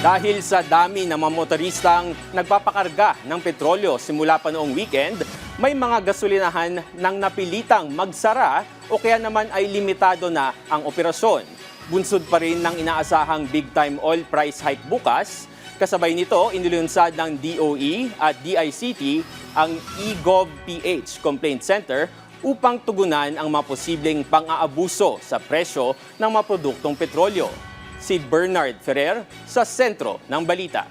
Dahil sa dami ng mga motoristang nagpapakarga ng petrolyo simula pa noong weekend, may mga gasolinahan nang napilitang magsara o kaya naman ay limitado na ang operasyon. Bunsod pa rin ng inaasahang big-time oil price hike bukas. Kasabay nito, inilunsad ng DOE at DICT ang eGovPH Complaint Center upang tugunan ang mga posibleng pang-aabuso sa presyo ng mga produktong petrolyo. Si Bernard Ferrer sa sentro ng balita.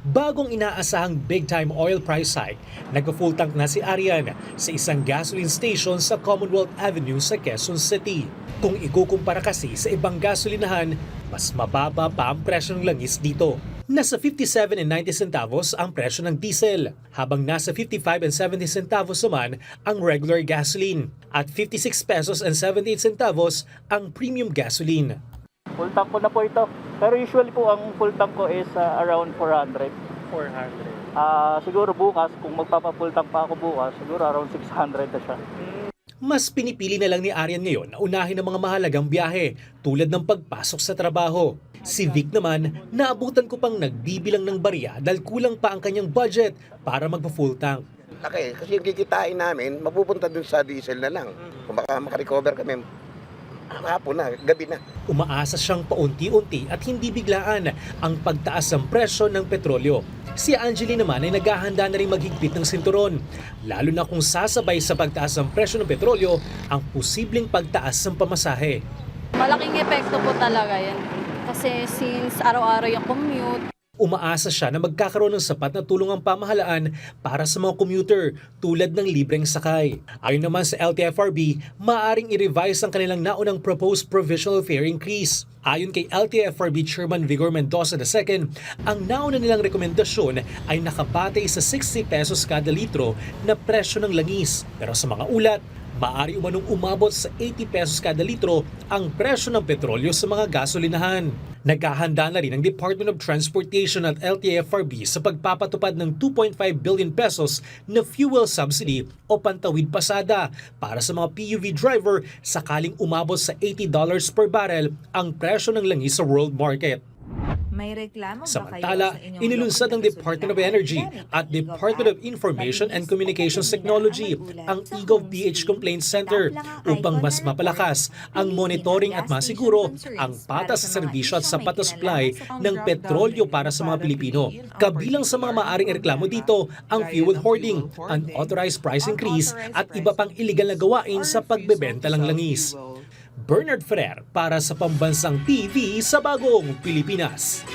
Bagong inaasahang big-time oil price hike, nag-full tank na si Arian sa isang gasoline station sa Commonwealth Avenue sa Quezon City. Kung ikukumpara kasi sa ibang gasolinahan, mas mababa pa ang presyo ng langis dito. Nasa 57.90 centavos ang presyo ng diesel, habang nasa 55.70 centavos naman ang regular gasoline at 56 pesos and 78 centavos ang premium gasoline. Full tank ko na po ito. Pero usually po ang full tank ko is around 400. 400. Siguro bukas, kung magpapa-full tank pa ako bukas, siguro around 600 na siya. Mas pinipili na lang ni Arian ngayon na unahin ang mga mahalagang biyahe tulad ng pagpasok sa trabaho. Si Vic naman, naabutan ko pang nagbibilang ng barya dahil kulang pa ang kanyang budget para magpa-full tank. Laki, kasi yung kikitain namin, mapupunta dun sa diesel na lang. Kung baka makarecover kami, hapon na, gabi na. Umaasa siyang paunti-unti at hindi biglaan ang pagtaas ng presyo ng petrolyo. Si Angeline naman ay naghahanda na rin maghigpit ng sinturon, lalo na kung sasabay sa pagtaas ng presyo ng petrolyo ang posibleng pagtaas ng pamasahe. Malaking epekto po talaga yan. Kasi since araw-araw yung commute, Umaasa siya na magkakaroon ng sapat na tulong ang pamahalaan para sa mga commuter tulad ng libreng sakay. Ayon naman sa LTFRB, maaaring i-revise ang kanilang naunang proposed provisional fare increase. Ayon kay LTFRB Chairman Vigor Mendoza II, ang nauna nilang rekomendasyon ay nakabatay sa 60 pesos kada litro na presyo ng langis. Pero sa mga ulat, maaari umanong umabot sa 80 pesos kada litro ang presyo ng petrolyo sa mga gasolinahan. Naghahanda na rin ang Department of Transportation at LTFRB sa pagpapatupad ng 2.5 billion pesos na fuel subsidy o pantawid pasada para sa mga PUV driver sakaling umabot sa $80 per barrel ang presyo ng langis sa world market. May reklamo ba Samantala, kayo sa inyong inilunsad ng lokal na Department of gasolinahan? Energy at Department of Information and Communications Technology ang eGovPH Complaint Center upang mas mapalakas ang monitoring at masiguro ang patas sa serbisyo at sapat na supply ng petrolyo para sa mga Pilipino. Kabilang sa mga maaaring reklamo dito ang fuel hoarding, unauthorized price increase at iba pang iligal na gawain sa pagbebenta ng langis. Bernard Ferrer para sa Pambansang TV sa Bagong Pilipinas.